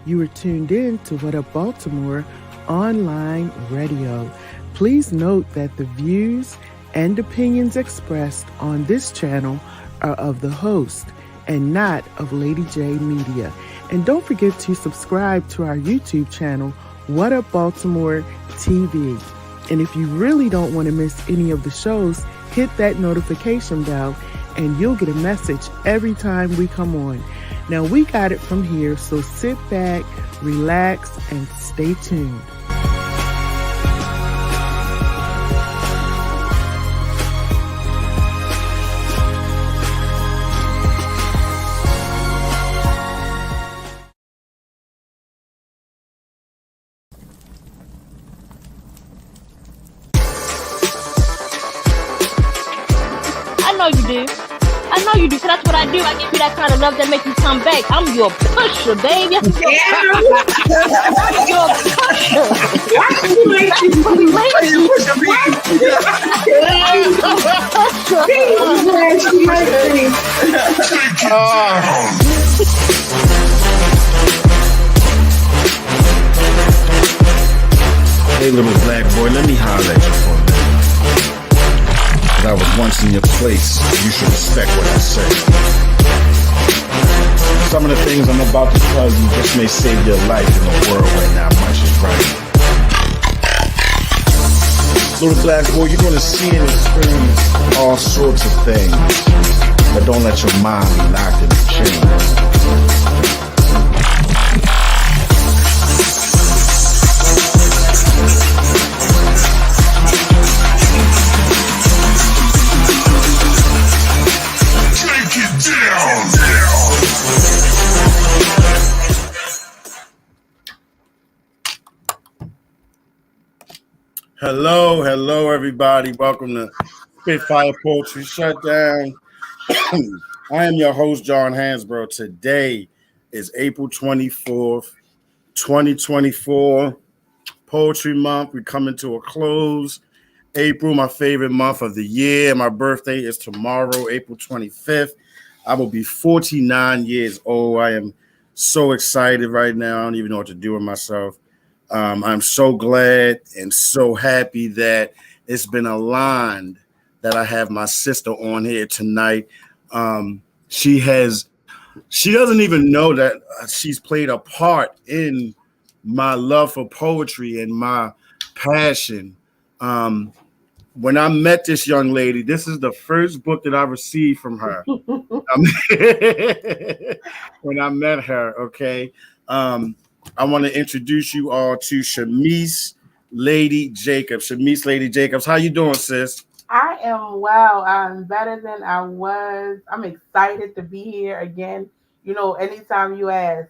You are tuned in to What Up Baltimore online radio. Please note that the views and opinions expressed on this channel are of the host and not of Lady J Media. And don't forget to subscribe to our YouTube channel, What Up Baltimore TV. And if you really don't want to miss any of the shows, hit that notification bell and you'll get a message every time we come on. Now, we got it from here, so sit back, relax, and stay tuned. I know you do, because that's what I do. I give you that kind of love that makes you come back. I'm your pusher, baby. I'm your pusher. Why do you like this? Why you pushing me? Hey, little black boy, let me holler at you for a minute. I was once in your place, you should respect what I say. Some of the things I'm about to tell you just may save your life in a world where not much is right. Little black boy, you're gonna see and experience all sorts of things, but don't let your mind be locked in the chains. Hello, everybody. Welcome to Spitfire Poetry Shutdown. I am your host, John Hansboro. Today is April 24th, 2024. Poetry Month. We're coming to a close. April, my favorite month of the year. My birthday is tomorrow, April 25th. I will be 49 years old. I am so excited right now. I don't even know what to do with myself. I'm so glad and so happy that it's been aligned that I have my sister on here tonight. She doesn't even know that she's played a part in my love for poetry and my passion. When I met this young lady, this is the first book that I received from her. When I met her, okay. I want to introduce you all to Shamise Ladie Jacobs. Shamise Ladie Jacobs, how you doing, sis? I am well. I'm better than I was. I'm excited to be here again. You know, anytime you ask,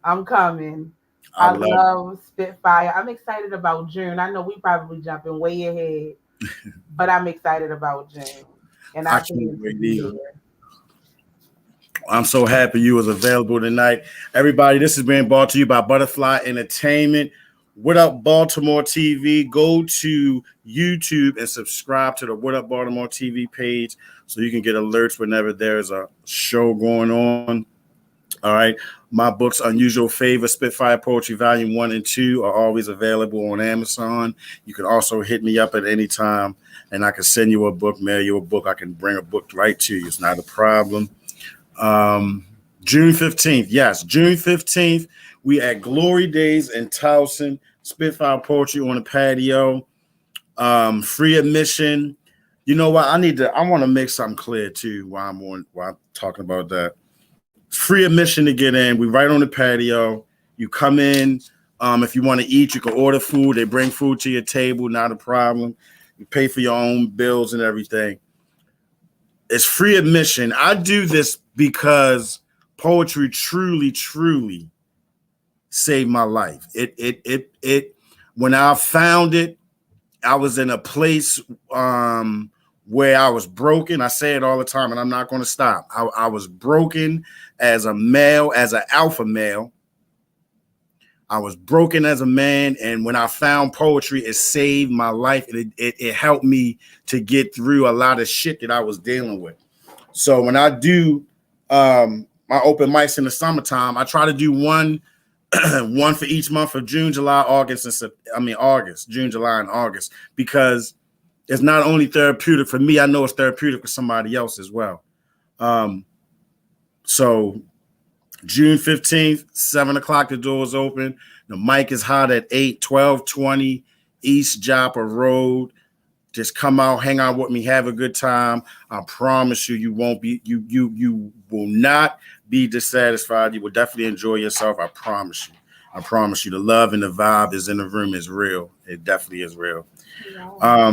I'm coming. I love Spitfire. I'm excited about June. I know we probably jumping way ahead, but I'm excited about June. And I can't wait either. I'm so happy you was available tonight. Everybody, this is being brought to you by Butterfly Entertainment. What Up Baltimore TV? Go to YouTube and subscribe to the What Up Baltimore TV page so you can get alerts whenever there's a show going on. All right. My books, Unusual Favor, Spitfire Poetry Volume 1 and 2 are always available on Amazon. You can also hit me up at any time and I can send you a book, mail you a book. I can bring a book right to you. It's not a problem. June 15th. Yes, June 15th. We at Glory Days in Towson. Spitfire Poetry on the patio. Free admission. You know what? I want to make something clear too while I'm talking about that. Free admission to get in. We right on the patio. You come in. If you want to eat, you can order food. They bring food to your table, not a problem. You pay for your own bills and everything. It's free admission. I do this because poetry truly, truly saved my life. It when I found it, I was in a place where I was broken. I say it all the time, and I'm not going to stop. I was broken as a male, as an alpha male. I was broken as a man, and when I found poetry, it saved my life. It helped me to get through a lot of shit that I was dealing with. So when I do my open mics in the summertime, I try to do one one for each month of June, July, August, June, July, and August, because it's not only therapeutic for me. I know it's therapeutic for somebody else as well. So June 15th, 7 o'clock, the doors open. The mic is hot at 1220 East Joppa Road. Just come out, hang out with me, have a good time. I promise you, you will not be dissatisfied. You will definitely enjoy yourself. I promise you. I promise you. The love and the vibe is in the room is real. It definitely is real. Yeah.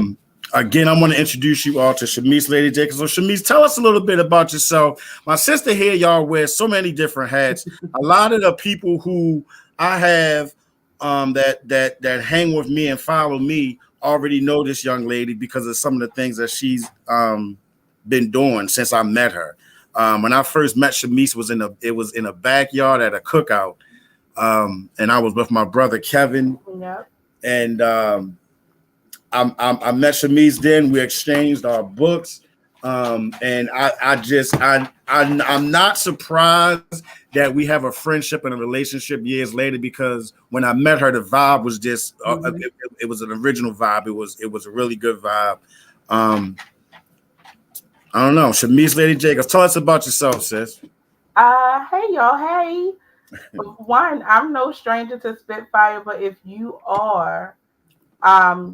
Again, I want to introduce you all to Shamise, Ladie Jacobs. So, Shamise, tell us a little bit about yourself. My sister here, y'all wear so many different hats. A lot of the people who I have that hang with me and follow me already know this young lady because of some of the things that she's been doing since I met her. When I first met Shamise, it was in a backyard at a cookout, and I was with my brother Kevin. Yep. And I met Shamise then. We exchanged our books, and I'm not surprised that we have a friendship and a relationship years later, because when I met her, the vibe was just it was an original vibe. It was a really good vibe. I don't know, Shamise, Ladie Jacobs, tell us about yourself, sis. Hey y'all, hey. One, I'm no stranger to Spitfire, but if you are,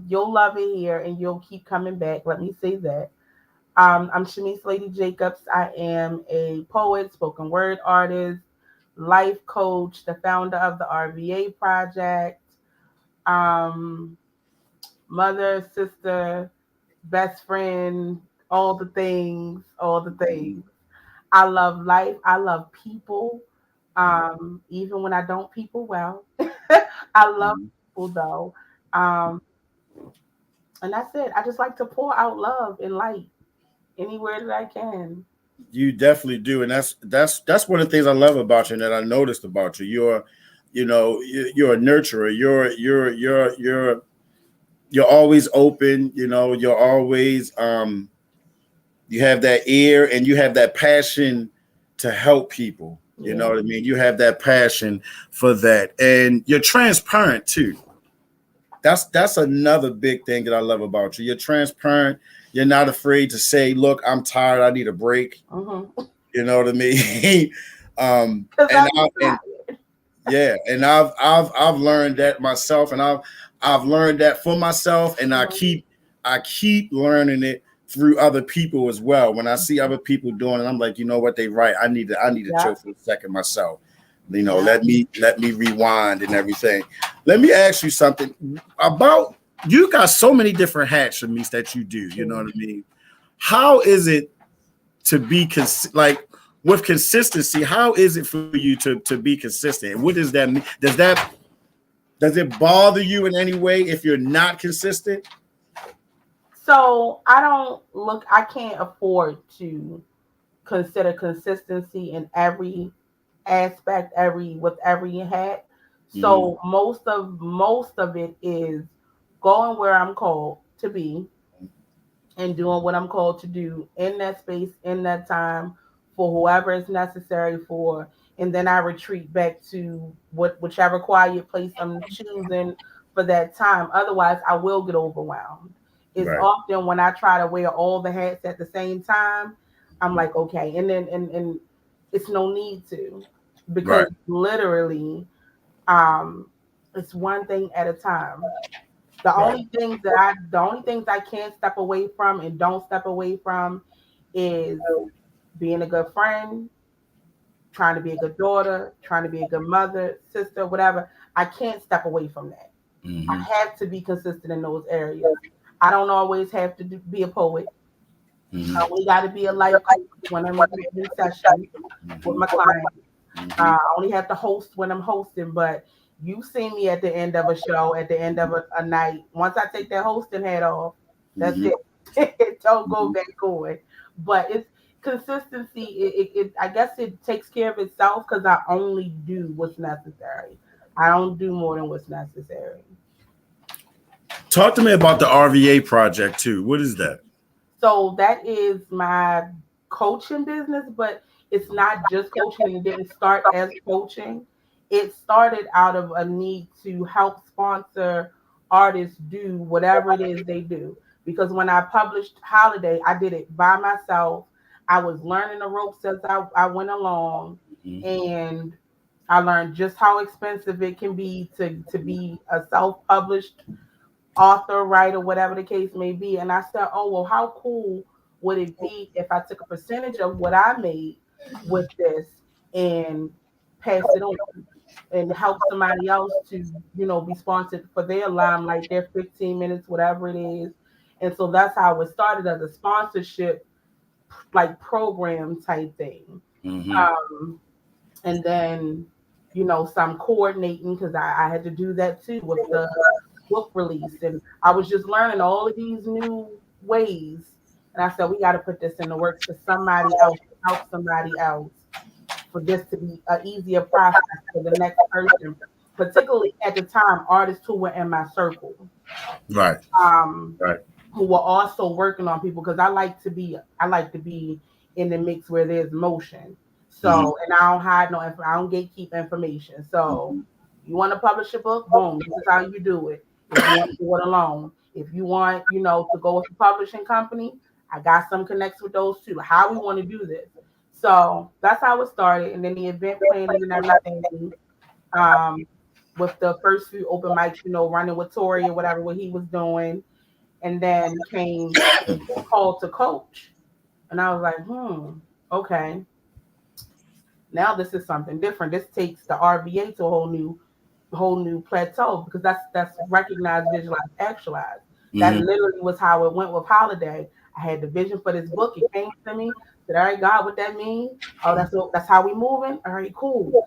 you'll love it here and you'll keep coming back. Let me say that. I'm Shamise Ladie Jacobs. I am a poet, spoken word artist, life coach, the founder of the RVA Project, mother, sister, best friend, all the things, all the things. I love life. I love people. Even when I don't people well. I love people though. And that's it. I just like to pour out love and light anywhere that I can. You definitely do, and that's one of the things I love about you, and that I noticed about you. You're a nurturer. You're always open. You're always you have that ear and you have that passion to help people. You know what I mean? You have that passion for that, and you're transparent too. That's another big thing that I love about you. You're transparent. You're not afraid to say, "Look, I'm tired. I need a break." Mm-hmm. You know what I mean? And I've learned that myself, and I've learned that for myself, and I keep learning it through other people as well. When I see other people doing it, I'm like, you know what, they right. I need to chill for a second myself. Let me rewind and everything. Let me ask you something about, you got so many different hats, Shamise, that you do. You know what I mean? How is it to be with consistency? How is it for you to be consistent? What does that mean? Does it bother you in any way if you're not consistent? So I can't afford to consider consistency in every aspect, with every hat. So most of it is going where I'm called to be and doing what I'm called to do in that space, in that time, for whoever is necessary for, and then I retreat back to whichever quiet place I'm choosing for that time. Otherwise, I will get overwhelmed. It's often when I try to wear all the hats at the same time, I'm like, okay, and then and it's no need to, because literally, it's one thing at a time. The only things I can't step away from and don't step away from is being a good friend, trying to be a good daughter, trying to be a good mother, sister, whatever. I can't step away from that. I have to be consistent in those areas. I don't always have to be a poet. I only got to be a life coach when I'm in session with my clients. I only have to host when I'm hosting, but you see me at the end of a show, at the end of a night. Once I take that hosting hat off, that's it. Don't go back on. But it's consistency. It I guess it takes care of itself because I only do what's necessary. I don't do more than what's necessary. Talk to me about the RVA project too. What is that? So that is my coaching business, but it's not just coaching. It didn't start as coaching. it started out of a need to help sponsor artists do whatever it is they do. Because when I published Holiday, I did it by myself. I was learning the ropes as I went along, Mhm. and I learned just how expensive it can be to be a self-published author, writer, whatever the case may be. And I said, oh, well, how cool would it be if I took a percentage of what I made with this and pass it on and help somebody else to, be sponsored for their limelight, their 15 minutes, whatever it is. And so that's how it started as a sponsorship, like program type thing. Mhm. Um, and then, some coordinating because I had to do that too with the book release. And I was just learning all of these new ways. And I said, we got to put this in the works for somebody else, help somebody else for this to be an easier process for the next person, particularly at the time, artists who were in my circle, Right. um, Right. who were also working on people because I like to be in the mix where there's motion. Mhm. So, and I don't hide no I don't gatekeep information. So, you want to publish a book, boom, this is how you do it. If you want to do it alone, if you want, to go with a publishing company, I got some connects with those too. How we want to do this. So that's how it started, and then the event planning and everything. Um, with the first few open mics, running with Tori or whatever what he was doing, and then came called to coach, and I was like, okay, now this is something different. This takes the RVA to a whole new plateau because that's recognized, visualized, actualized. That Mhm. literally was how it went with Holiday. I had the vision for this book. It came to me. Said, "All right, God, what that mean? Oh, that's how we moving. All right, cool.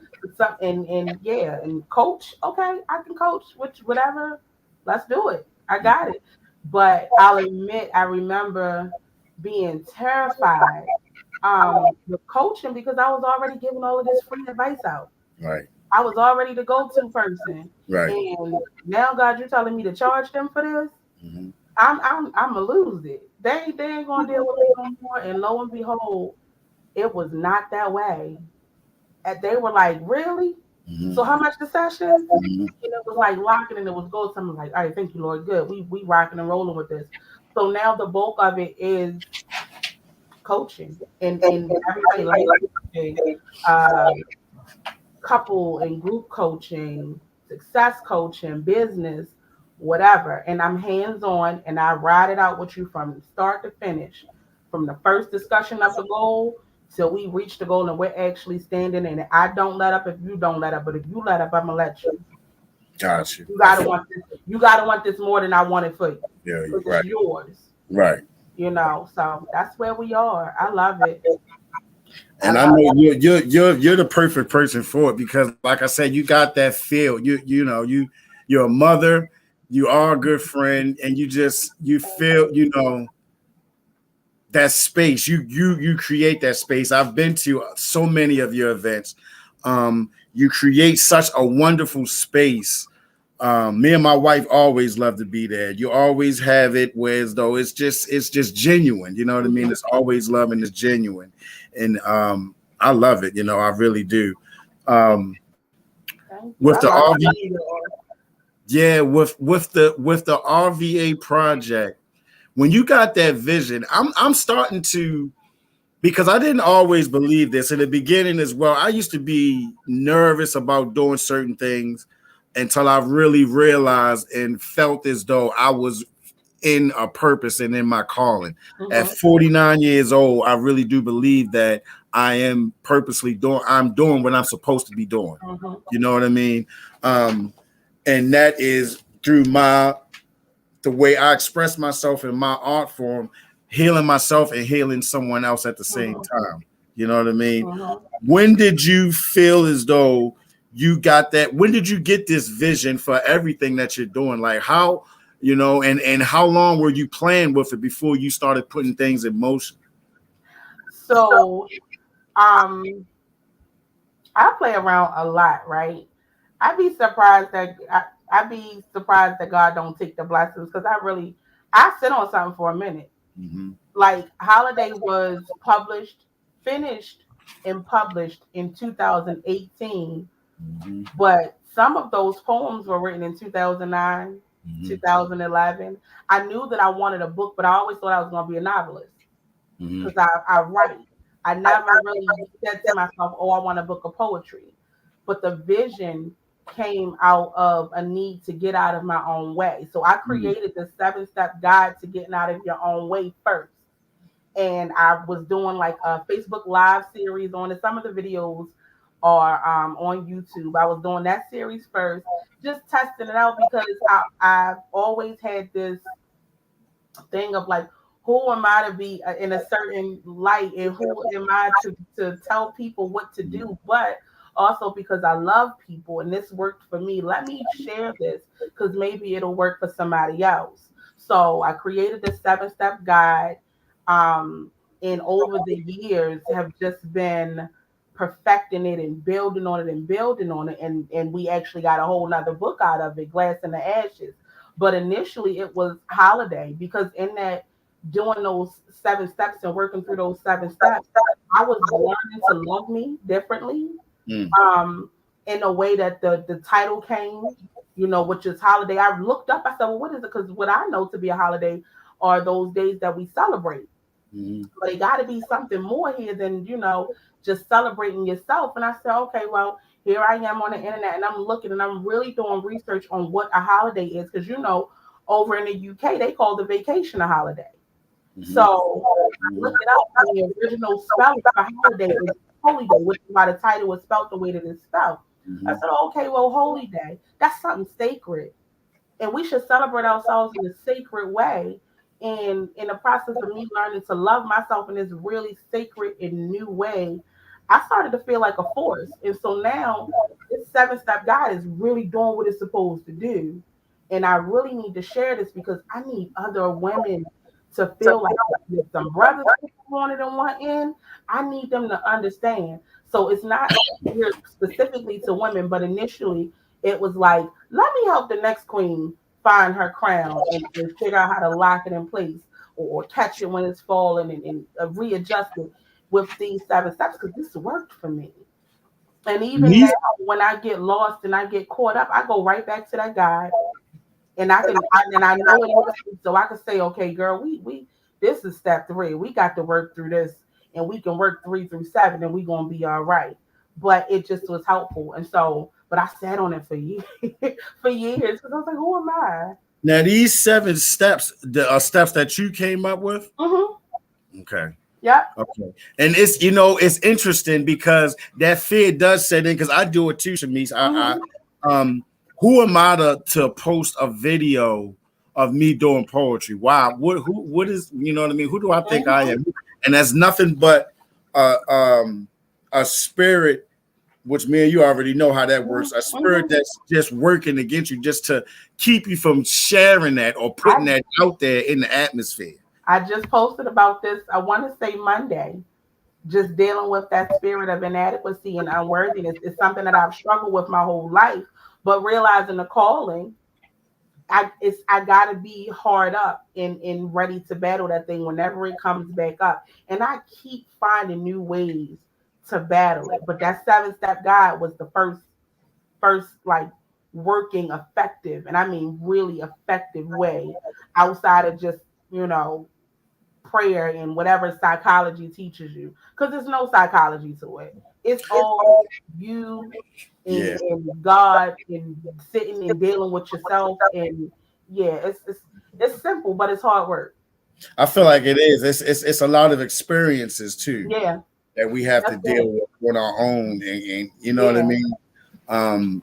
And yeah, and coach. Okay, I can coach. Which whatever. Let's do it. I got it. But I'll admit, I remember being terrified with coaching because I was already giving all of this free advice out. Right. I was already the go-to person, Right. and now God, you're telling me to charge them for this? Mhm. I'm gonna lose it. They ain't gonna deal with me no more. And lo and behold, it was not that way. And they were like, really? So Mhm. how much the sessions? Mhm. And it was like locking, and it was gold. So I'm like, all right, thank you, Lord. Good. We rocking and rolling with this. So now the bulk of it is coaching and everything like coaching. Uh, couple and group coaching, success coaching, business, whatever. And I'm hands on and I ride it out with you from start to finish, from the first discussion of the goal till we reach the goal and we're actually standing in it. I don't let up if you don't let up, but if you let up, I'm gonna let you. Got you. You gotta want this. You gotta want this more than I want it for you Yeah. because it's Right. yours. Right. So that's where we are. I love it. I And I love know you're the perfect person for it because, like I said, you got that feel. You're a mother, you are a good friend, and you feel that space. You create that space. I've been to so many of your events. You create such a wonderful space. Me and my wife always love to be there. You always have it where as though it's just genuine. You know what I mean? it. It's always love and it's genuine, and I love it. I really do. Um, Thank you. with I the love RV, you. yeah, with the RVA project, when you got that vision, I'm starting to, because I didn't always believe this in the beginning as well. I used to be nervous about doing certain things until I really realized and felt as though I was in a purpose and in my calling. At Mhm, 49 years old, I really do believe that I'm doing what I'm supposed to be doing. mhm, You know what I mean? Um, and that is through the way I express myself in my art form, healing myself and healing someone else at the same mhm, time. You know what I mean? mhm. When did you feel as though you got that? When did you get this vision for everything that you're doing? Like how, and how long were you playing with it before you started putting things in motion? So, um, I play around a lot, right? I'd be surprised that God don't take the blessings because I sit on something for a minute. Mhm. Like Holiday was finished and published in 2018 Mm-hmm. But some of those poems were written in 2009, Mm-hmm. 2011. I knew that I wanted a book, but I always thought I was going to be a novelist Mm-hmm. because I write. I never really said to myself, oh, I want a book of poetry. But the vision came out of a need to get out of my own way. So I created the 7-step guide to getting out of your own way first. And I was doing like a Facebook Live series on it. Some of the videos are on YouTube. I was doing that series first, just testing it out because I've always had this thing of like, who am I to be in a certain light, and who am I to tell people what to do? But also because I love people and this worked for me, let me share this because maybe it'll work for somebody else. So I created this 7-step guide, um, and over the years have just been perfecting it and building on it and building on it, and we actually got a whole nother book out of it, Glass in the Ashes. But initially it was holiday because in that doing those 7 steps and working through those 7 steps, I was learning to love me differently. Mm-hmm. Um, in a way that the title came, which is holiday. I looked up, I said, well, what is it? Because what I know to be a holiday are those days that we celebrate. Mm-hmm. But it got to be something more here than, just celebrating yourself. And I said, okay, well, here I am on the internet and I'm looking and I'm really doing research on what a holiday is. Because, over in the UK, they call the vacation a holiday. Mm-hmm. So I looked it up. And the original spelling for holiday is holy day, which is why the title is spelled the way that it's spelled. I Mm-hmm. said, okay, well, holy day, that's something sacred and we should celebrate ourselves in a sacred way. And in the process of me learning to love myself in this really sacred and new way, I started to feel like a force. And so now this 7-step guide is really doing what it's supposed to do. And I really need to share this because I need other women to feel like if some brothers wanted and want in, I need them to understand. So it's not geared specifically to women, but initially it was like, let me help the next queen find her crown and figure out how to lock it in place or catch it when it's falling and readjust it with these 7 steps because this worked for me. And even now, when I get lost and I get caught up, I go right back to that guide and I know it is, so I can say, okay, girl, we this is step 3. We got to work through this, and we can work 3 through 7, and we gonna be all right. But it just was helpful, and so, but I sat on it for years, for years, because I was like, who am I? Now these 7 steps, are steps that you came up with. Mm-hmm. Okay. Yep. Okay. And it's interesting because that fear does set in because I do it too, Shamise. Mm-hmm. Who am I to post a video of me doing poetry? Wow. What is, you know what I mean? Who do I think I am? And that's nothing but a spirit, which me and you already know how that works. A spirit that's just working against you just to keep you from sharing that or putting that out there in the atmosphere. I just posted about this, I want to say Monday, just dealing with that spirit of inadequacy and unworthiness is something that I've struggled with my whole life. But realizing the calling, I gotta be hard up and ready to battle that thing whenever it comes back up. And I keep finding new ways to battle it. But that 7-step guide was the first like working effective, and I mean really effective way outside of just, prayer and whatever psychology teaches you. Because there's no psychology to it. It's all you Yeah. and God and sitting and dealing with yourself. And yeah, it's simple, but it's hard work. I feel like it is. It's a lot of experiences too Yeah, that we have to that's deal it. with on our own, and you know what I Yeah. mean.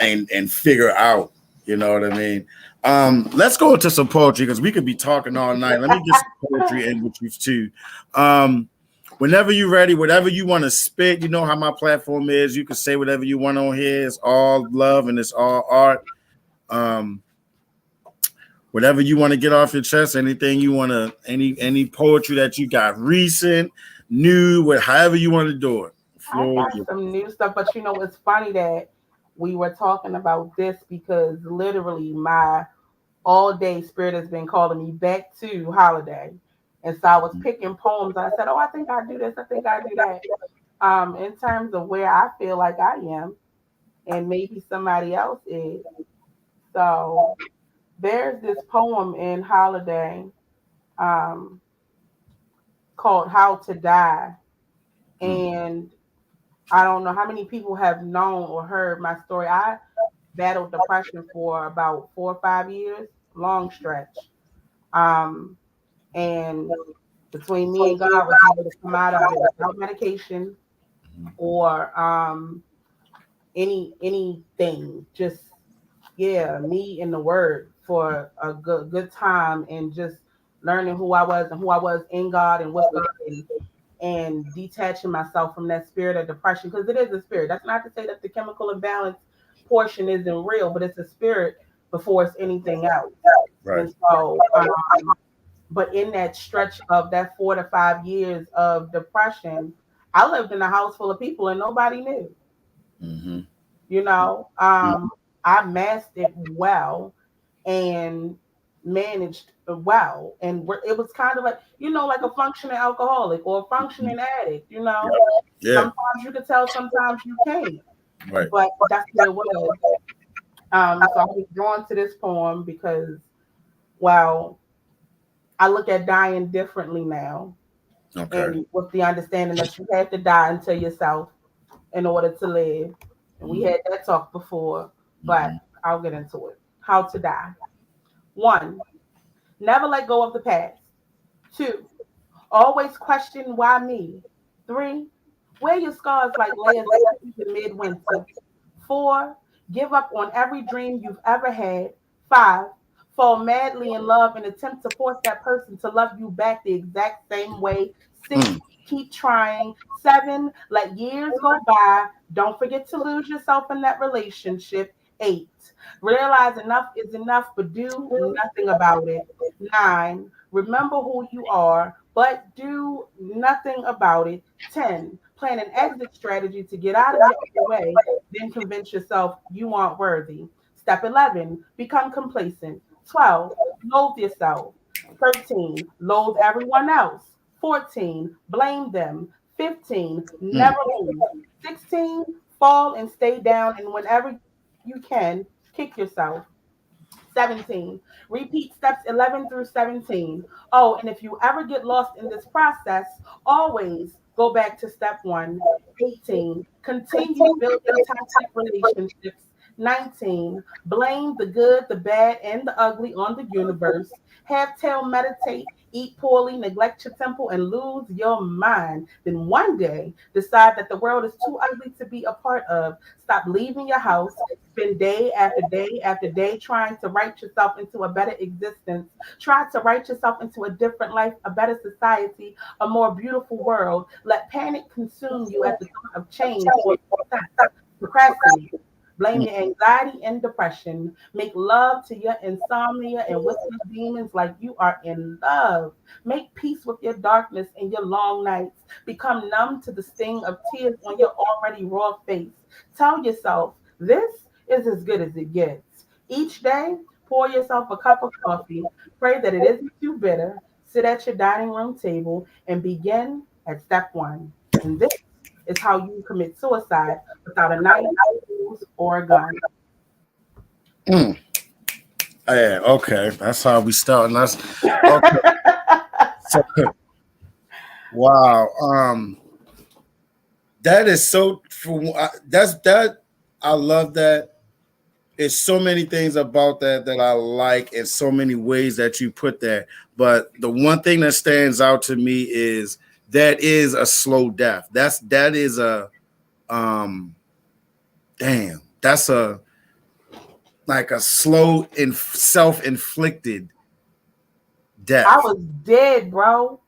And figure out, you know what I mean. Let's go into some poetry because we could be talking all night. Let me get some poetry in with you too. Whenever you're ready, whatever you want to spit, you know how my platform is. You can say whatever you want on here. It's all love and it's all art. Um, whatever you want to get off your chest, anything you want to, any poetry that you got recent, new, however you want to do it. I Floor. got some new stuff, but it's funny that we were talking about this because literally my all day spirit has been calling me back to holiday. And so I was picking poems. And I said, oh, I think I do this. I think I do that. In terms of where I feel like I am. and maybe somebody else is. So there's this poem in Holiday um, called How to Die. And I don't know how many people have known or heard my story. I battled depression for about 4 or 5 years, long stretch. Um, and between me and God was able to come out of it without medication or anything. Just yeah, me in the Word for a good time and just learning who I was and who I was in God and with God and detaching myself from that spirit of depression because it is a spirit. That's not to say that the chemical imbalance portion isn't real, but it's a spirit before it's anything else. Right. And so, but in that stretch of that 4 to 5 years of depression, I lived in a house full of people and nobody knew. Mm-hmm. You know, I masked it well and managed well, and it was kind of like like a functioning alcoholic or a functioning addict. Yeah. Sometimes you can tell, sometimes you can't, Right. but that's what it was. So I was drawn to this poem because, well, I look at dying differently now, Okay. and with the understanding that you have to die unto yourself in order to live. And we had that talk before, but I'll get into it. How to die. 1, never let go of the past. 2, always question why me. 3, wear your scars like layers in midwinter. 4, give up on every dream you've ever had. 5, fall madly in love and attempt to force that person to love you back the exact same way. 6, keep trying. 7, let years go by. Don't forget to lose yourself in that relationship. 8, realize enough is enough, but do nothing about it. 9, remember who you are, but do nothing about it. 10, plan an exit strategy to get out of your own way, then convince yourself you aren't worthy. Step 11, become complacent. 12, loathe yourself. 13, loathe everyone else. 14, blame them. 15, never move. 16, fall and stay down, and whenever you can, kick yourself. 17. Repeat steps 11 through 17. Oh, and if you ever get lost in this process, always go back to step 1. 18. Continue building toxic relationships. 19. Blame the good, the bad, and the ugly on the universe. Have tail meditate, eat poorly, neglect your temple, and lose your mind. Then one day decide that the world is too ugly to be a part of. Stop leaving your house. Spend day after day after day trying to write yourself into a better existence. Try to write yourself into a different life, a better society, a more beautiful world. Let panic consume you at the thought of change or success. Procrastinate. Blame your anxiety and depression. Make love to your insomnia and whisper demons like you are in love. Make peace with your darkness and your long nights. Become numb to the sting of tears on your already raw face. Tell yourself, this is as good as it gets. Each day, pour yourself a cup of coffee. Pray that it isn't too bitter. Sit at your dining room table and begin at step 1. And this is how you commit suicide without a knife, tools, or a gun. Yeah. Okay. That's how we start. That's okay. So, wow. That is so. That's that. I love that. It's so many things about that I like, and so many ways that you put that. But the one thing that stands out to me is that is a slow death. That is a damn. That's a like a slow and self-inflicted I death. was dead, bro.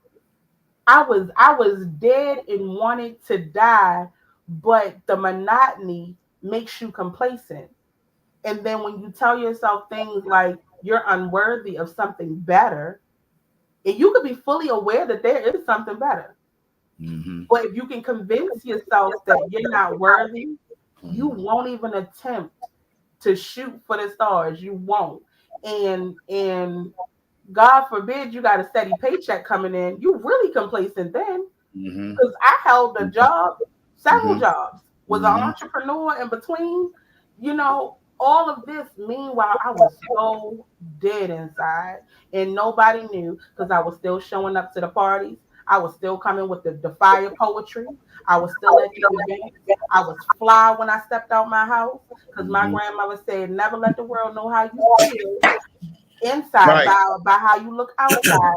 I was dead and wanted to die, but the monotony makes you complacent. And then when you tell yourself things like you're unworthy of something better, and you could be fully aware that there is something better. Mm-hmm. But if you can convince yourself that you're not worthy, you Mm-hmm. won't even attempt to shoot for the stars. You won't. And God forbid you got a steady paycheck coming in. You really complacent then. Mm-hmm. Because I held a job, several Mm-hmm. jobs, was an Mm-hmm. entrepreneur in between. you know, all of this, meanwhile, I was so dead inside and nobody knew because I was still showing up to the parties. I was still coming with the fire poetry. I was still at the events. I was fly when I stepped out my house because my Mhm. grandmother said, never let the world know how you feel inside Right, by how you look outside.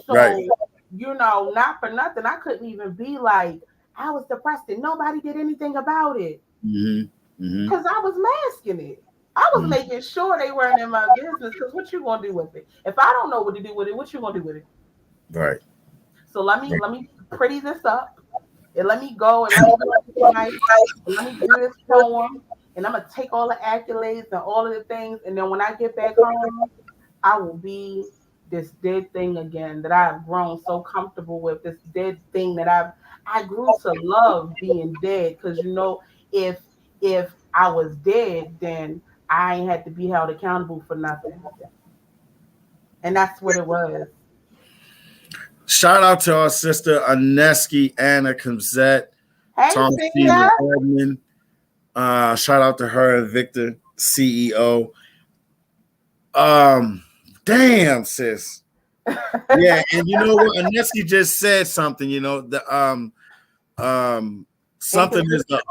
right. So, not for nothing, I couldn't even be like, I was depressed and nobody did anything about it Hmm. Hmm. because I was masking it. I was Hmm. making sure they weren't in my business because what you gonna do with it? If I don't know what to do with it, what you gonna do with it? Right. So let me Right. let me pretty this up and let me go and let me be super nice and let me do this poem and I'm gonna take all the accolades and all of the things and then when I get back home, I will be this dead thing again that I have grown so comfortable with. This dead thing that I grew to love being dead because if I was dead, then I ain't had to be held accountable for nothing, and that's what it was. Shout out to our sister Aneski Anna Kamzet, Hey, Thomasina Sia. Edmond. Shout out to her and Victor, CEO. Um, damn, sis. Yeah, and you know what? Aneski just said something. Um, something is the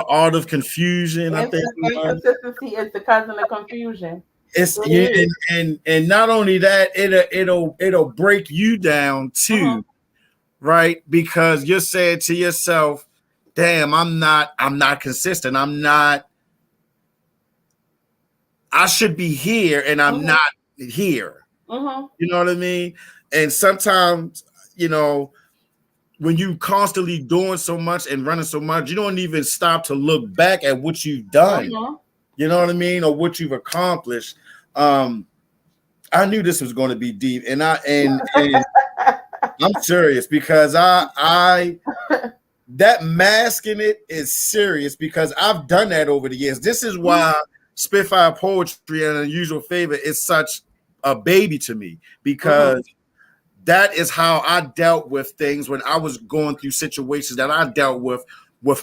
art of confusion. I think Inconsistency is the cousin of confusion. it's It yeah, is. and not only that, it'll break you down Mm-hmm. too, right? Because you're saying to yourself, "Damn, I'm not consistent. I should be here, and I'm Mm-hmm. not here." Mm-hmm. You know what I mean? And sometimes, you know, when you constantly doing so much and running so much, you don't even stop to look back at what you've done. Mm-hmm. You know what I mean, or what you've accomplished. Um, I knew this was going to be deep, and I'm serious because I that masking it is serious because I've done that over the years. This is why Spitfire Poetry and Unusual Favor is such a baby to me Mm-hmm. because that is how I dealt with things when I was going through situations that I dealt with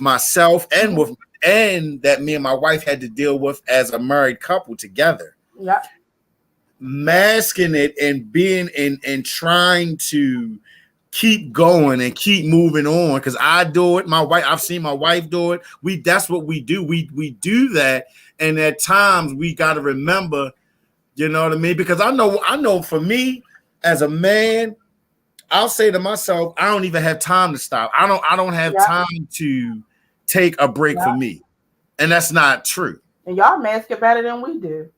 myself and Mm-hmm. that me and my wife had to deal with as a married couple together. Yep. Masking it and being and trying to keep going and keep moving on because I do it. I've seen my wife do it. That's what we do. We do that, and at times we got to remember, you know what I mean? Because I know for me as a man, I'll say to myself, I don't even have time to stop. I don't have Yep. time to take a break for Yep. me, and that's not true. And y'all mask it better than we do.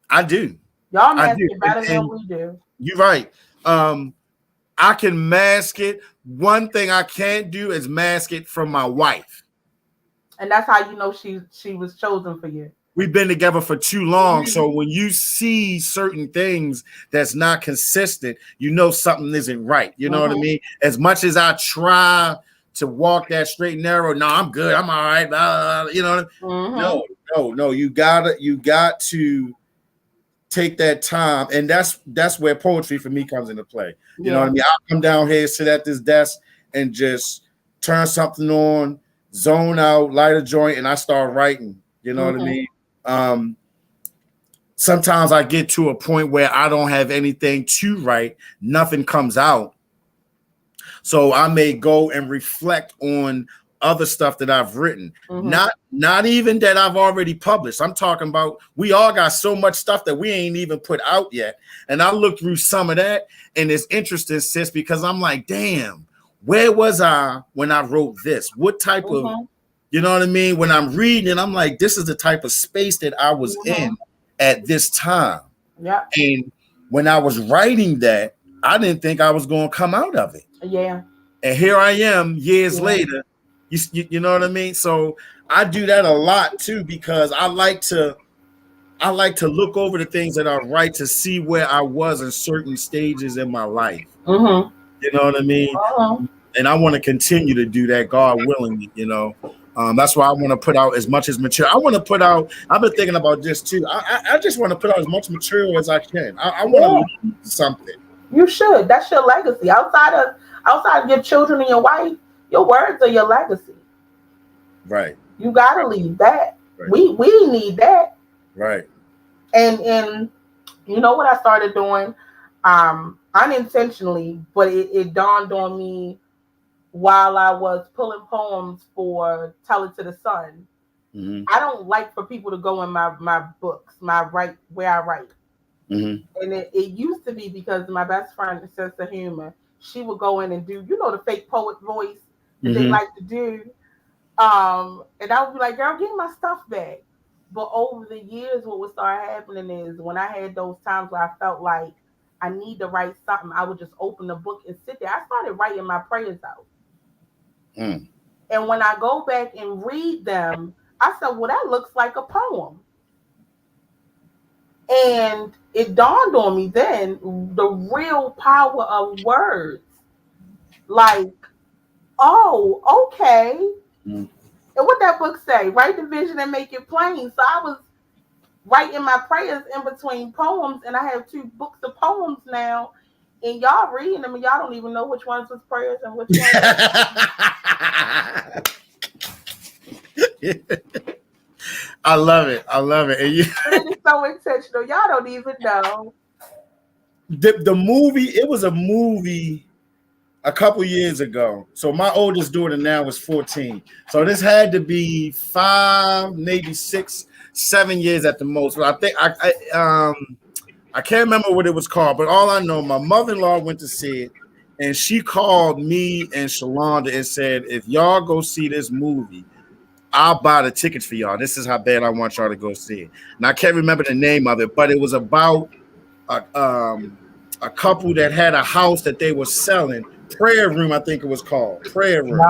I do. Y'all I mask do, it and, better than and we do. you're right. I can mask it. One thing I can't do is mask it from my wife. And that's how you know she was chosen for you. We've been together for too long. So when you see certain things that's not consistent, you know something isn't right. You know what I Mm-hmm. mean? As much as I try to walk that straight and narrow, no, I'm good. I'm all right. Blah, blah, you know, Mm-hmm. no. You got to take that time, and that's where poetry for me comes into play. You know what I Yeah. mean? I'll come down here, sit at this desk, and just turn something on, zone out, light a joint, and I start writing. You know what I Mm-hmm. mean? Um, Sometimes I get to a point where I don't have anything to write, nothing comes out. So I may go and reflect on other stuff that I've written. Mm-hmm. Not even that I've already published. I'm talking about we all got so much stuff that we ain't even put out yet. And I look through some of that and it's interesting, sis, because I'm like, damn, where was I when I wrote this? What type of, Mm-hmm. you know what I mean? When I'm reading it, I'm like, this is the type of space that I was Mm-hmm. in at this time. Yep. And when I was writing that, I didn't think I was going to come out of it. Yeah. And here I am years Yeah. later. You know what I mean? So I do that a lot too because I like to look over the things that I write to see where I was in certain stages in my life. Mm-hmm. You know what I mean? Uh-huh. And I want to continue to do that, God willing. That's why I want to put out as much as material. I want to put out. I've been thinking about this too. I just want to put out as much material as I can. I want to Yeah. leave something. You should. That's your legacy. Outside of your children and your wife, your words are your legacy. Right. You gotta leave that. Right. We need that. Right. And you know what I started doing? Unintentionally, but it dawned on me while I was pulling poems for Tell It to the Sun. Mm-hmm. I don't like for people to go in my books, my write where I write. Mm-hmm. And it used to be because my best friend, sense of humor, she would go in and do, the fake poet voice that they like to do. And I would be like, girl, give me my stuff back. But over the years, what would start happening is when I had those times where I felt like I need to write something, I would just open the book and sit there. I started writing my prayers out. Mm. And when I go back and read them, I said, well, that looks like a poem. And it dawned on me then the real power of words. Like, oh, okay. Mm. And what that book say? Write the vision and make it plain. So I was writing my prayers in between poems, and I have 2 books of poems now. And y'all reading them, and y'all don't even know which ones was prayers and which ones. I love it. I love it. And It is so intentional. Y'all don't even know. The movie, it was a movie a couple years ago. So my oldest daughter now is 14. So this had to be 5, maybe 6, 7 years at the most. But I think I can't remember what it was called. But all I know, my mother-in-law went to see it, and she called me and Shalonda and said, if y'all go see this movie, I'll buy the tickets for y'all. This is how bad I want y'all to go see it. And I can't remember the name of it, but it was about a couple that had a house that they were selling. Prayer room, I think it was called. Prayer room.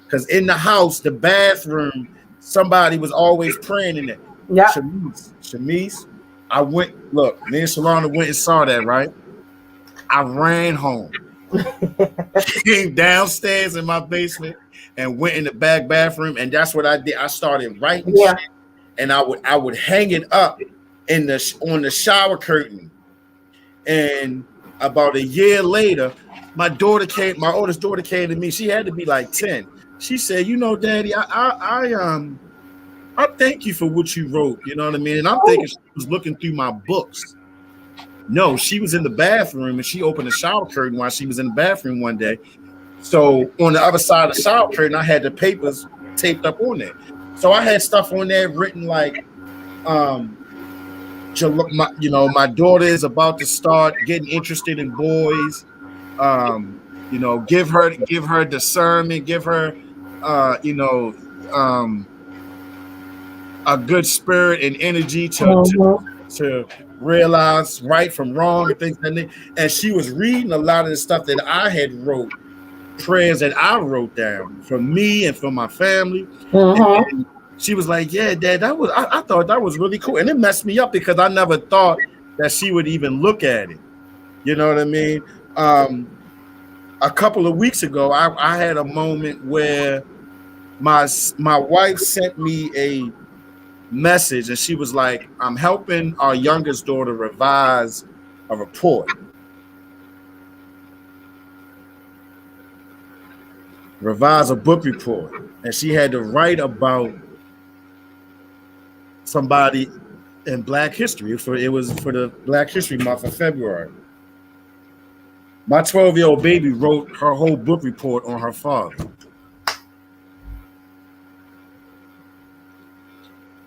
Because in the house, the bathroom, somebody was always praying in it. Yeah. Shamise, I went, look, me and Shalonda went and saw that, right? I ran home. Came downstairs in my basement and went in the back bathroom, and that's what I did. I started writing shit, and I would hang it up on the shower curtain. And about a year later, my oldest daughter came to me. She had to be like 10. She said, Daddy, I thank you for what you wrote. You know what I mean? And I'm thinking she was looking through my books. No, she was in the bathroom and she opened the shower curtain while she was in the bathroom one day. So on the other side of the shower curtain, I had the papers taped up on there. So I had stuff on there written like, my daughter is about to start getting interested in boys. Give her discernment, give her, a good spirit and energy to realize right from wrong and things like that. And she was reading a lot of the stuff that I had wrote, prayers that I wrote down for me and for my family. And she was like, yeah, Dad, I thought that was really cool. And it messed me up because I never thought that she would even look at it. You know what I mean? A couple of weeks ago, I had a moment where my wife sent me a message, and she was like, I'm helping our youngest daughter revise a report. Revise a book report. And she had to write about somebody in Black history. It was for the Black History Month of February. My 12-year-old baby wrote her whole book report on her father.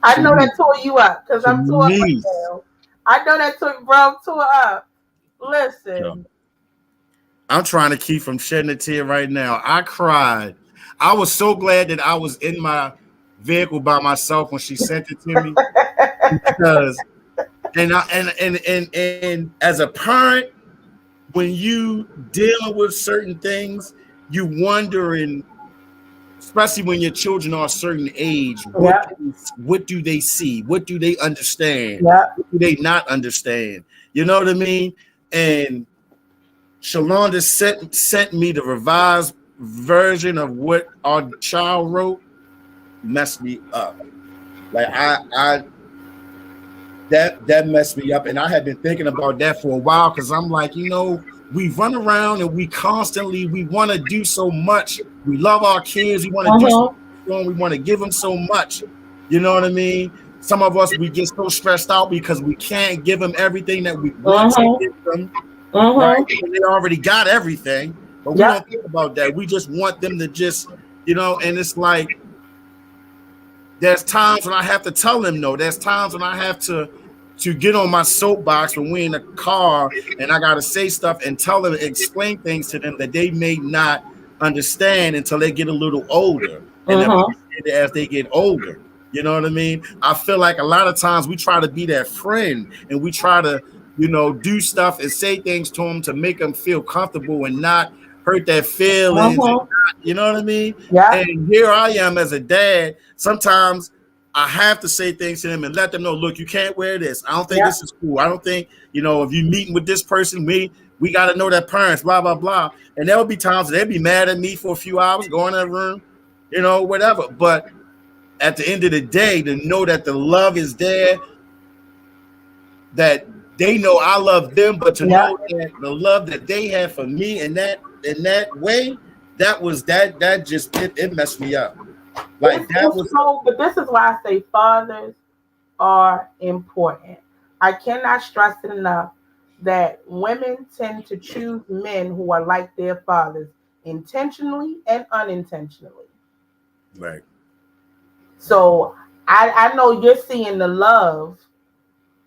I know that tore you up because I'm tore up right now. I know that tore up. Listen. I'm trying to keep from shedding a tear right now. I cried. I was so glad that I was in my vehicle by myself when she sent it to me. Because and as a parent, when you dealing with certain things, you wondering, especially when your children are a certain age, what do they see? What do they understand? What do they not understand? You know what I mean? And Shalonda sent me the revised version of what our child wrote. Messed me up. Like that messed me up, and I had been thinking about that for a while because I'm like, we run around and we want to do so much. We love our kids. We want to do so much. We want to give them so much, You know what I mean? Some of us, we get so stressed out because we can't give them everything that we want to give them, right? Because they already got everything, but we don't think about that. We just want them to just, and it's like, there's times when I have to tell them no. There's times when I have to get on my soapbox when we're in the car and I got to say stuff and tell them, explain things to them that they may not understand until they get a little older and appreciate it as they get older. You know what I mean? I feel like a lot of times we try to be that friend and we try to, do stuff and say things to them to make them feel comfortable and not hurt their feelings. And not, you know what I mean? Yeah. And here I am as a dad. Sometimes I have to say things to them and let them know, look, you can't wear this. I don't think this is cool. I don't think, if you're meeting with this person, we got to know their parents, blah, blah, blah. And there will be times they'll be mad at me for a few hours, go in that room, whatever. But at the end of the day, to know that the love is there, that they know I love them, but to know that the love that they have for me in that way, that just it messed me up. Like that was so, but this is why I say fathers are important. I cannot stress it enough that women tend to choose men who are like their fathers intentionally and unintentionally. Right. So I know you're seeing the love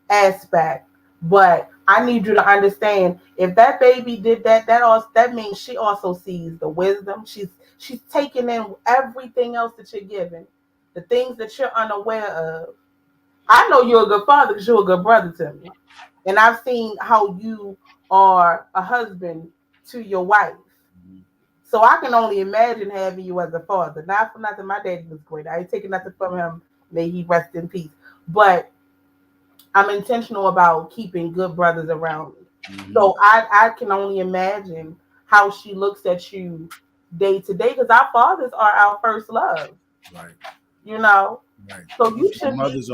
aspect, but I need you to understand if that baby did that means she also sees the wisdom. She's taking in everything else that you're giving, the things that you're unaware of. I know you're a good father because you're a good brother to me. And I've seen how you are a husband to your wife. So I can only imagine having you as a father. Not for nothing, my daddy was great. I ain't taking nothing from him. May he rest in peace. But I'm intentional about keeping good brothers around me. So I can only imagine how she looks at you day to day because our fathers are our first love. Right. Right. So you should be really, you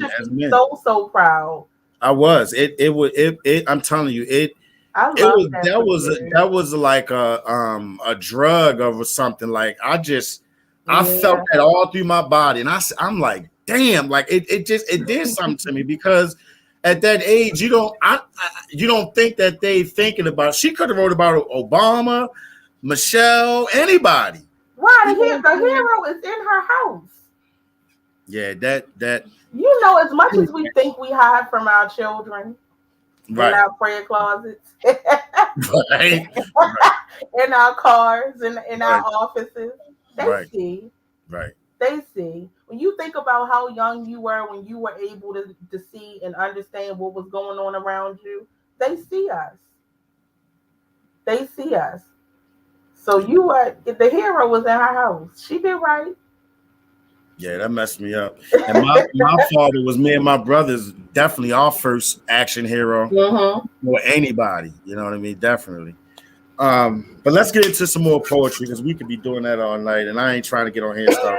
should be so proud. I was. I'm telling you, I love that was like a drug or something. Like I felt that all through my body, and I'm like, damn, like it did something to me because at that age you don't think that they thinking about. She could have wrote about Obama, Michelle, anybody. Right, the hero is in her house. Yeah, that as much as we think we hide from our children in our prayer closets, right. in our cars, in our offices, they see. Right. They see. When you think about how young you were when you were able to see and understand what was going on around you, they see us. They see us. So the hero was in her house. She did right. Yeah, that messed me up. And my father was me and my brothers definitely our first action hero or anybody. You know what I mean? Definitely. But let's get into some more poetry because we could be doing that all night, and I ain't trying to get on here and stuff.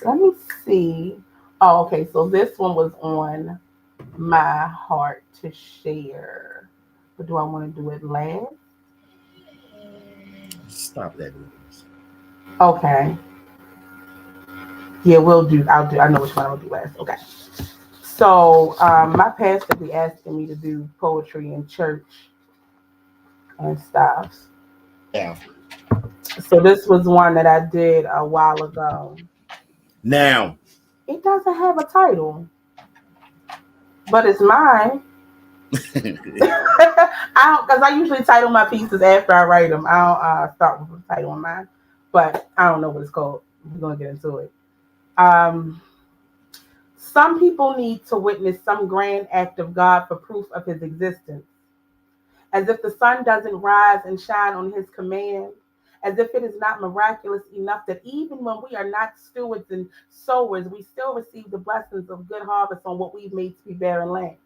Let me see. Oh, okay. So this one was on my heart to share. But do I want to do it last? Stop that. Okay. Yeah, we'll do. I know which one I'll do last. Okay. So my pastor be asking me to do poetry in church and stuff. Yeah. So this was one that I did a while ago. Now. It doesn't have a title, but it's mine. Because I usually title my pieces after I write them. I don't start with a title on mine, but I don't know what it's called. We're gonna get into it. Some people need to witness some grand act of God for proof of His existence, as if the sun doesn't rise and shine on His command, as if it is not miraculous enough that even when we are not stewards and sowers, we still receive the blessings of good harvest on what we've made to be barren land.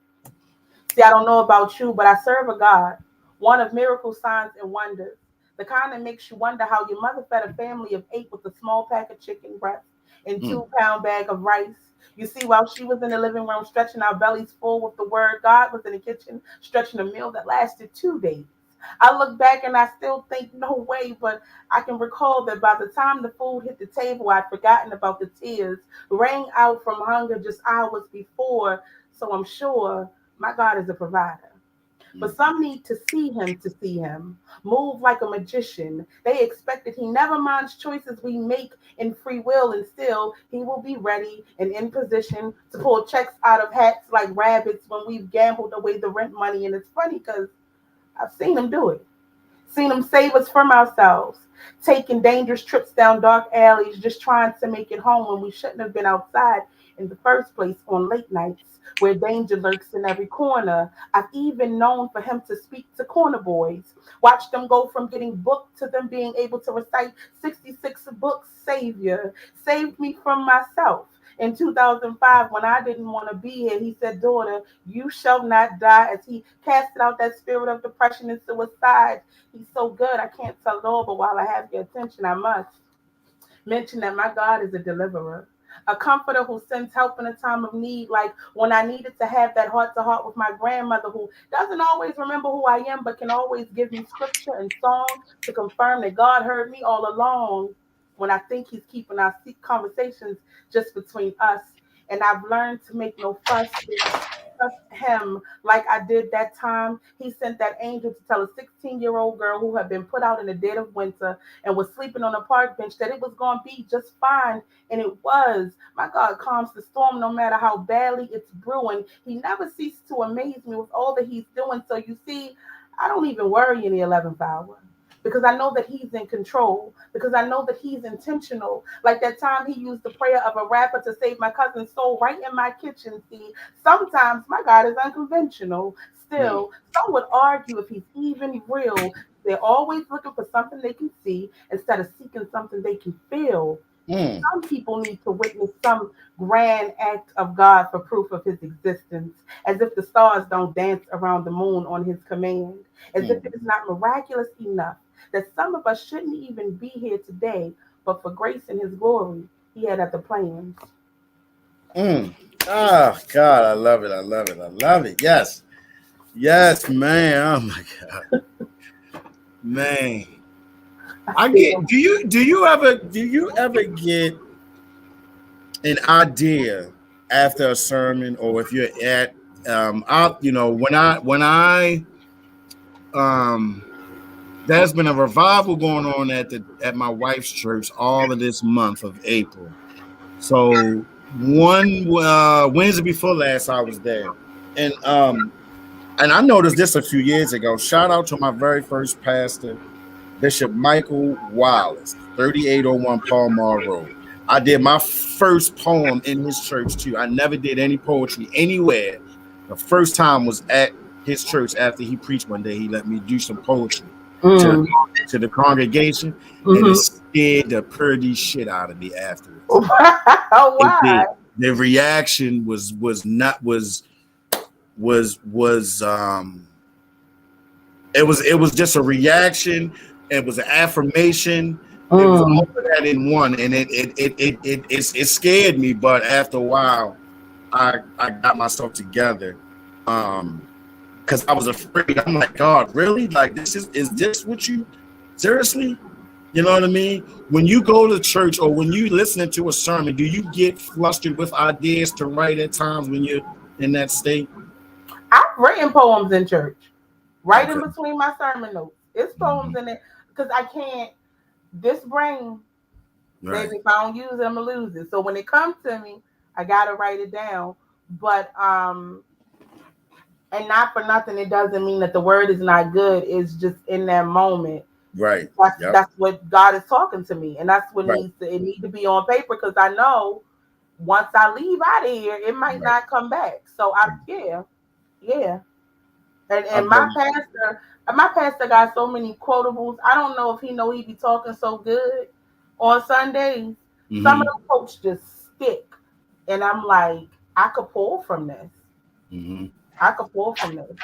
See, I don't know about you, but I serve a God, one of miracles, signs, and wonders. The kind that makes you wonder how your mother fed a family of 8 with a small pack of chicken breast and 2-pound bag of rice. You see, while she was in the living room stretching our bellies full with the word, God was in the kitchen stretching a meal that lasted 2 days. I look back and I still think, no way, but I can recall that by the time the food hit the table, I'd forgotten about the tears, rang out from hunger just hours before. So I'm sure my God is a provider. But some need to see him, move like a magician. They expect that he never minds choices we make in free will, and still he will be ready and in position to pull checks out of hats like rabbits when we've gambled away the rent money. And it's funny because I've seen him do it. Seen him save us from ourselves, taking dangerous trips down dark alleys, just trying to make it home when we shouldn't have been outside in the first place on late nights where danger lurks in every corner. I've even known for him to speak to corner boys, watch them go from getting booked to them being able to recite 66 books. Savior saved me from myself. In 2005, when I didn't want to be here, he said, daughter, you shall not die, as he casted out that spirit of depression and suicide. He's so good, I can't tell it all, but while I have your attention, I must mention that my God is a deliverer, a comforter who sends help in a time of need, like when I needed to have that heart to heart with my grandmother, who doesn't always remember who I am, but can always give me scripture and song to confirm that God heard me all along, when I think he's keeping our conversations just between us. And I've learned to make no fuss with him like I did that time. He sent that angel to tell a 16-year-old girl who had been put out in the dead of winter and was sleeping on a park bench that it was going to be just fine. And it was. My God calms the storm no matter how badly it's brewing. He never ceases to amaze me with all that he's doing. So you see, I don't even worry in the 11th hour, because I know that he's in control, because I know that he's intentional. Like that time he used the prayer of a rapper to save my cousin's soul right in my kitchen. See, sometimes my God is unconventional. Still, some would argue if he's even real. They're always looking for something they can see instead of seeking something they can feel. Some people need to witness some grand act of God for proof of his existence, as if the stars don't dance around the moon on his command, as if it is not miraculous enough that some of us shouldn't even be here today, but for grace and his glory, he had other plans. Oh, God, I love it. I love it. I love it. Yes. Yes, man. Oh, my God. Man. I get. Do you ever get an idea after a sermon, or if you're at when I there's been a revival going on at my wife's church all of this month of April. So one Wednesday before last, I was there, and I noticed this a few years ago. Shout out to my very first pastor, Bishop Michael Wallace, 3801 Palmar Road. I did my first poem in his church too. I never did any poetry anywhere. The first time was at his church after he preached one day. He let me do some poetry to the congregation, and it scared the pretty shit out of me afterwards. Why? The reaction was it was just a reaction. It was an affirmation. It was all of that in one, and it scared me. But after a while, I got myself together, because I was afraid. I'm like, God, really? Like, is this what you seriously? You know what I mean? When you go to church or when you listen to a sermon, do you get flustered with ideas to write at times when you're in that state? I've written poems in church, right in between my sermon notes. It's poems in it, because I can't. This brain, baby, if I don't use it, I'm gonna lose it. So when it comes to me, I gotta write it down. But and not for nothing, it doesn't mean that the word is not good. It's just in that moment. Right. That's what God is talking to me, and that's what it needs to be on paper, because I know once I leave out of here, it might not come back. So yeah. And my pastor got so many quotables. I don't know if he know he be talking so good on Sundays. Some of them quotes just stick, and I'm like, I could pull from this. I could pull from this.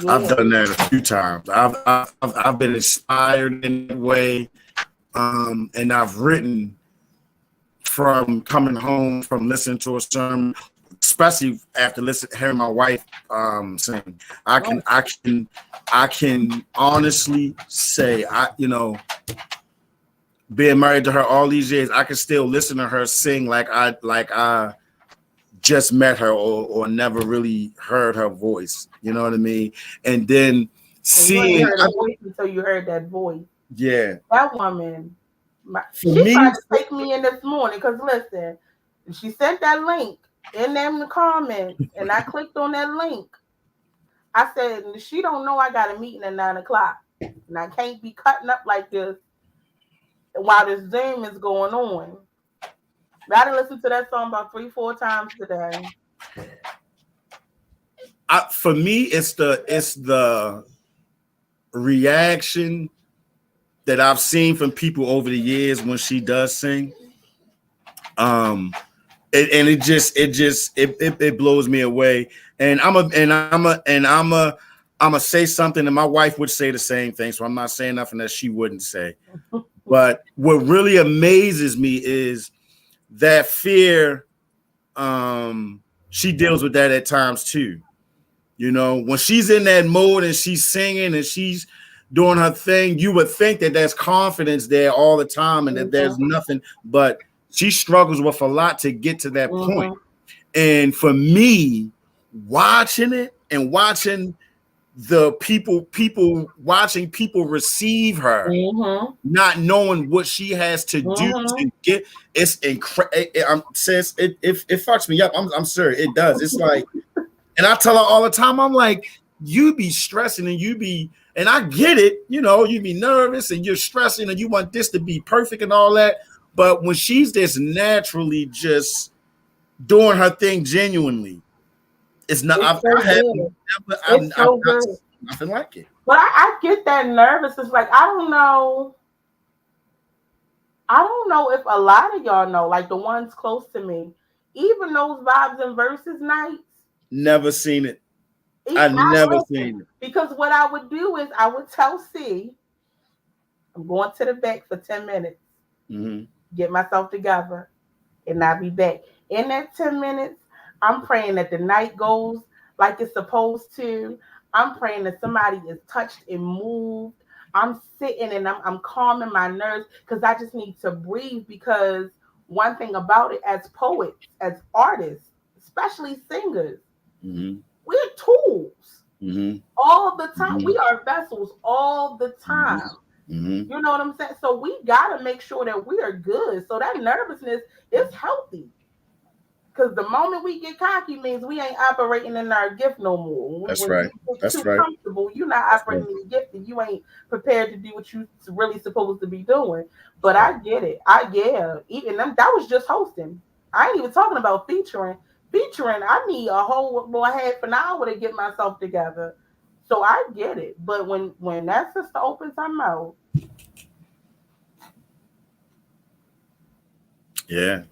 Yeah. I've done that a few times. I've been inspired in that way, and I've written from coming home from listening to a sermon, especially after hearing my wife sing. I can honestly say being married to her all these years, I can still listen to her sing like I just met her or never really heard her voice. You know what I mean? And then You seeing heard a voice until you heard that voice. Yeah. That woman, For she me, tried to take me in this morning because listen, she sent that link in them the comments, and I clicked on that link. I said, she don't know I got a meeting at 9:00, and I can't be cutting up like this while this Zoom is going on. I done listened to that song about 3-4 times today. For me, it's the reaction that I've seen from people over the years when she does sing. It blows me away. And I'm a say something, and my wife would say the same thing. So I'm not saying nothing that she wouldn't say. But what really amazes me is that fear. She deals with that at times too. You know, when she's in that mode and she's singing and she's doing her thing, you would think that there's confidence there all the time and that there's nothing, but she struggles with a lot to get to that point. And for me, watching it and watching the people watching people receive her, not knowing what she has to do to get, it's incredible. It fucks me up. I'm serious. It does. It's like, and I tell her all the time, I'm like, you be stressing and I get it, you know, you be nervous and you're stressing and you want this to be perfect and all that. But when she's just naturally just doing her thing genuinely, it's not. I've not seen nothing like it. But I get that nervous. It's like I don't know if a lot of y'all know, like the ones close to me, even those vibes and verses nights. Never seen it. I've never seen it. Because what I would do is I would tell C, I'm going to the back for 10 minutes, get myself together, and I'll be back. In that 10 minutes, I'm praying that the night goes like it's supposed to. I'm praying that somebody is touched and moved. I'm sitting and I'm calming my nerves because I just need to breathe. Because one thing about it, as poets, as artists, especially singers, we're tools all the time. We are vessels all the time. You know what I'm saying? So we got to make sure that we are good. So that nervousness is healthy. Because the moment we get cocky means we ain't operating in our gift no more. That's when right. That's too comfortable. You're not operating in your gift, and you ain't prepared to do what you really supposed to be doing. But I get it. Even them, that was just hosting. I ain't even talking about featuring. I need a whole half an hour to get myself together. So I get it. But when that sister opens her mouth, yeah.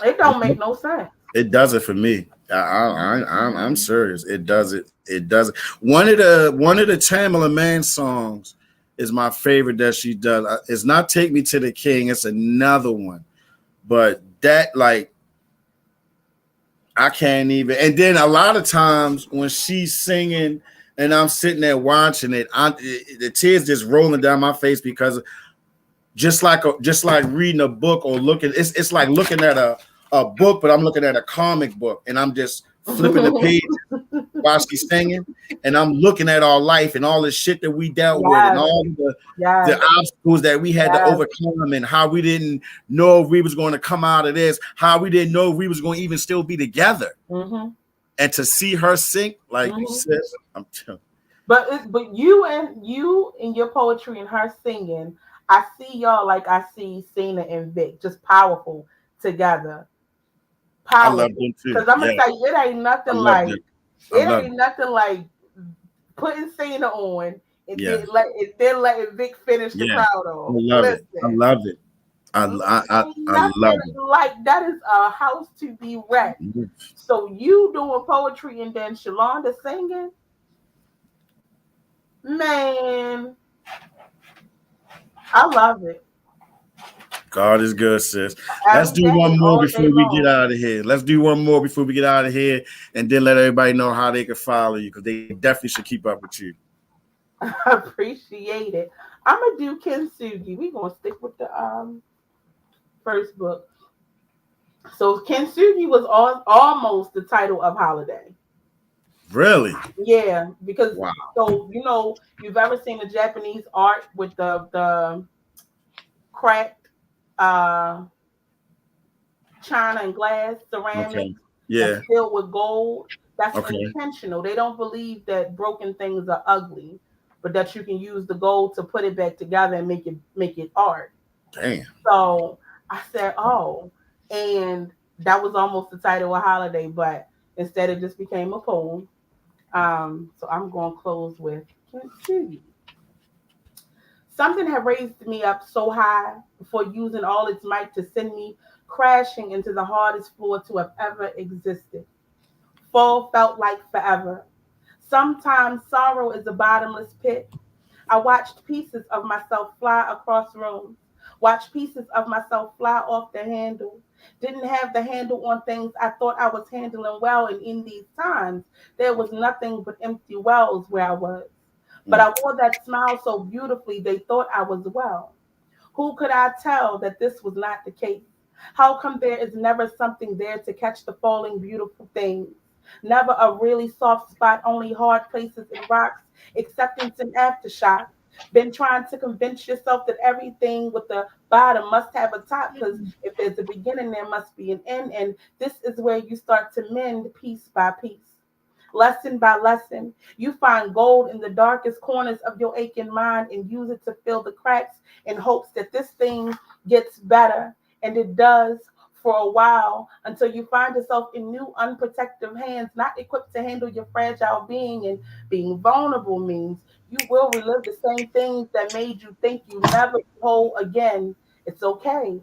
It don't make no sense. It does it for me. I'm serious. It does it. It does it. One of the Tamala Man songs is my favorite that she does. It's not "Take Me to the King." It's another one, but that like I can't even. And then a lot of times when she's singing and I'm sitting there watching it, the tears just rolling down my face because just like reading a book or looking, it's like looking at a book, but I'm looking at a comic book and I'm just flipping the page while she's singing, and I'm looking at our life and all the shit that we dealt with and all the obstacles that we had to overcome and how we didn't know if we was going to come out of this, how we didn't know if we was going to even still be together. And to see her sing, like you said, I'm telling you. But you and your poetry and her singing, I see y'all like I see Cena and Vic, just powerful together. Powerful. I love them too. Because I'm gonna say it ain't nothing like putting Cena on and then letting Vic finish the crowd on. I love it. I love it. Like that is a house to be wrecked. So you doing poetry and then Shalonda singing, man. I love it. God is good, sis. Let's Every do day, one more all day before we get long. out of here. Let's do one more before we get out of here, and then let everybody know how they can follow you because they definitely should keep up with you. I appreciate it. I'm gonna do Kintsugi. We gonna stick with the first book. So Kintsugi was almost the title of Holiday. Really? Yeah, because Wow. so you've ever seen the Japanese art with the cracked uh china and glass ceramic Okay. that's Yeah. filled with gold. That's Okay. intentional. They don't believe that broken things are ugly, but that you can use the gold to put it back together and make it art. Damn. So I said, oh, and that was almost the title of Holiday, but instead it just became a poem. So I'm going to close with Kintsugi. Something had raised me up so high before using all its might to send me crashing into the hardest floor to have ever existed. Fall felt like forever. Sometimes sorrow is a bottomless pit. I watched pieces of myself fly across rooms, watched pieces of myself fly off the handle. Didn't have the handle on things I thought I was handling well, and in these times, there was nothing but empty wells where I was. But Mm. I wore that smile so beautifully they thought I was well. Who could I tell that this was not the case? How come there is never something there to catch the falling beautiful things? Never a really soft spot, only hard places and rocks, acceptance and aftershock. Been trying to convince yourself that everything with the bottom must have a top because if there's a beginning, there must be an end. And this is where you start to mend piece by piece. Lesson by lesson, you find gold in the darkest corners of your aching mind and use it to fill the cracks in hopes that this thing gets better. And it does for a while until you find yourself in new unprotected hands, not equipped to handle your fragile being. And being vulnerable means you will relive the same things that made you think you never whole again. It's okay.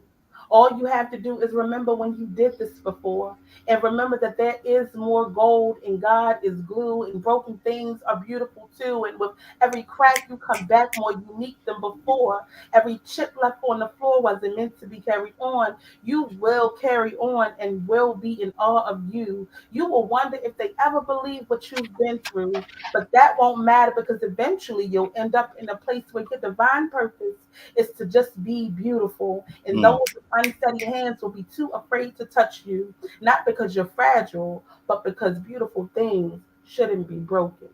All you have to do is remember when you did this before and remember that there is more gold and God is glue and broken things are beautiful too. And with every crack, you come back more unique than before. Every chip left on the floor wasn't meant to be carried on. You will carry on and will be in awe of you. You will wonder if they ever believe what you've been through, but that won't matter because eventually you'll end up in a place where your divine purpose is to just be beautiful. And Mm. those unsteady hands will be too afraid to touch you, not because you're fragile, but because beautiful things shouldn't be broken.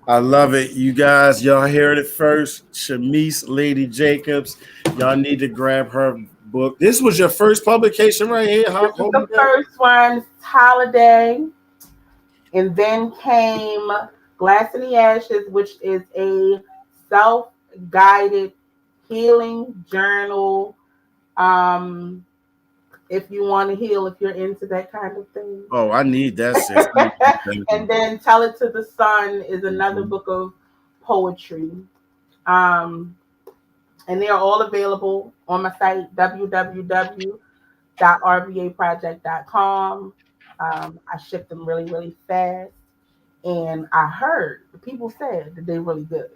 I love it. You guys, y'all heard it first. Shamise Ladie Jacobs. Y'all need to grab her book. This was your first publication right here. This is Hold the me down. first one, Holiday, and then came Glass in the Ashes, which is a self-guided healing journal. Um, if you want to heal, if you're into that kind of thing. Oh, I need that, sis. I need And that. then Tell It to the Sun is another Mhm. book of poetry. Um, and they are all available on my site, www.rvaproject.com. I ship them really, really fast. And I heard the people said that they're really good.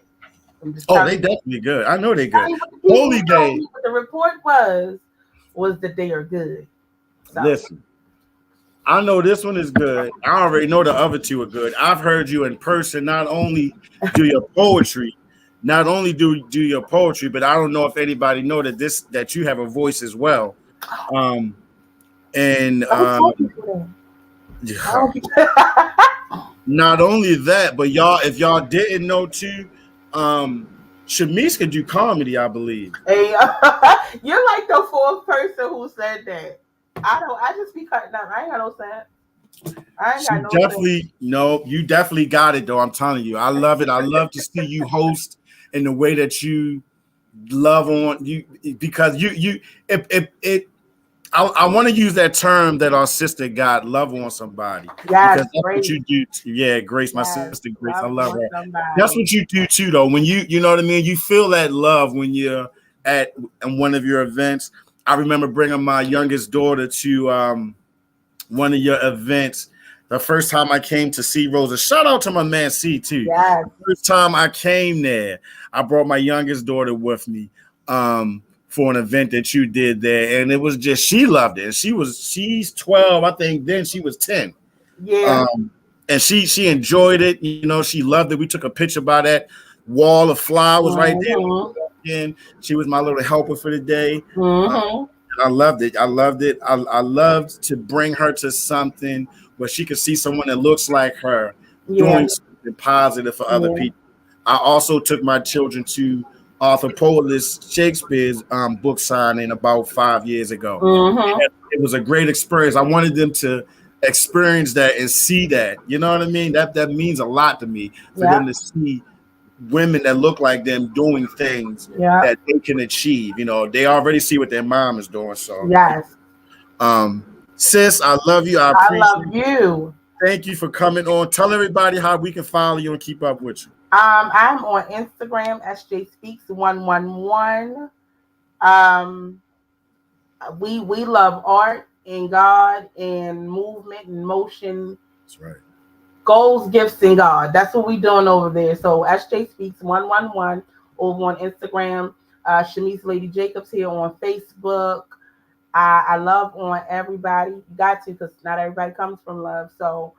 I'm just Oh, telling they you. definitely good. I know they Tell good. you what the people Holy told Day. me what the report was that they are good. So Listen, I know this one is good. I already know the other two are good. I've heard you in person. Not only do your poetry, not only do your poetry, but I don't know if anybody know that you have a voice as well. Um, and don't tell people that. yeah, I don't- not only that, but y'all, if y'all didn't know too, Shamise can do comedy, I believe. Hey, you're like the fourth person who said that. I don't. I just be cutting up. I ain't got no sense. I ain't She got no sense. definitely no, you definitely got it though. I'm telling you, I love it. I love to see you host in the way that you love on you because you it I want to use that term that our sister got, love on somebody, because Yes, that's what great. you do. Yeah, Grace, my Yes, sister Grace, I love love on her. That's somebody. what you do too, though. When you know what I mean, you feel that love when you're at one of your events. I remember bringing my youngest daughter to one of your events. The first time I came to see Rosa, shout out to my man C too. Yes. The first time I came there, I brought my youngest daughter with me. for an event that you did there, and it was just she loved it. She's 12, I think. Then she was 10. Yeah. And she enjoyed it. You know, she loved it. We took a picture by that wall of flowers right there. And she was my little helper for the day. I loved it. I loved to bring her to something where she could see someone that looks like her doing something positive for other people. I also took my children to Arthur Polis Shakespeare's book signing about 5 years ago. It was a great experience. I wanted them to experience that and see that. You know what I mean? That means a lot to me for them to see women that look like them doing things that they can achieve. You know, they already see what their mom is doing. So sis, I love you. I appreciate you. Thank you for coming on. Tell everybody how we can follow you and keep up with you. I'm on Instagram, sjspeaks111. We love art and God and movement and motion. That's right. Goals, gifts, and God. That's what we're doing over there. So sjspeaks111 over on Instagram. Shamise Ladie Jacobs here on Facebook. I love on everybody. You got to, because not everybody comes from love. So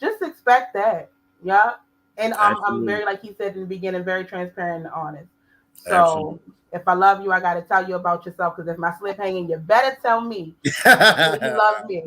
just expect that. Yeah. And I'm very, like he said in the beginning, very transparent and honest. So if I love you, I got to tell you about yourself, because if my slip hanging, you better tell me you love me.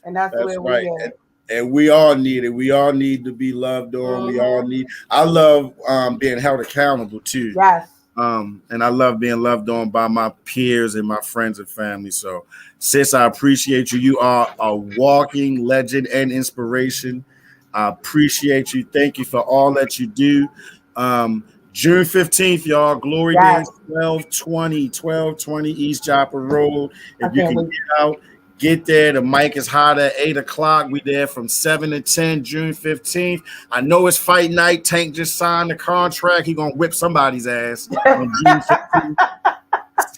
And that's where we at. And we all need it. We all need to be loved on. We all need. I love being held accountable too. Yes. And I love being loved on by my peers and my friends and family. So, sis, I appreciate you. You are a walking legend and inspiration. I appreciate you. Thank you for all that you do. June 15th, y'all. Glory Dance, 1220 East Joppa Road. If you can get out, get there. The mic is hot at 8 o'clock. We there from 7 to 10, June 15th. I know it's fight night. Tank just signed the contract. He gonna whip somebody's ass on June 15th.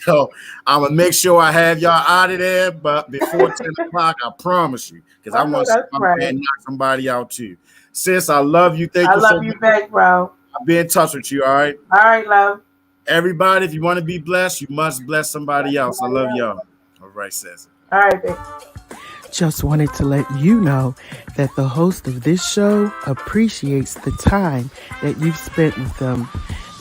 So I'm gonna make sure I have y'all out of there, but before 10 o'clock, I promise you, because I want to knock somebody out too. Sis, I love you. Thank you so much. I love you back, bro. I'll be in touch with you. All right. All right, love. Everybody, if you want to be blessed, you must bless somebody else. I love y'all. All right, sis. All right, babe. Just wanted to let you know that the host of this show appreciates the time that you've spent with them.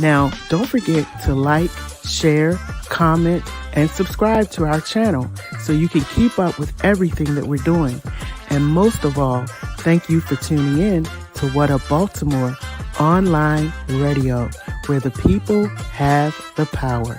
Now, don't forget to like, share, comment, and subscribe to our channel so you can keep up with everything that we're doing. And most of all, thank you for tuning in to What Up Baltimore online radio, where the people have the power.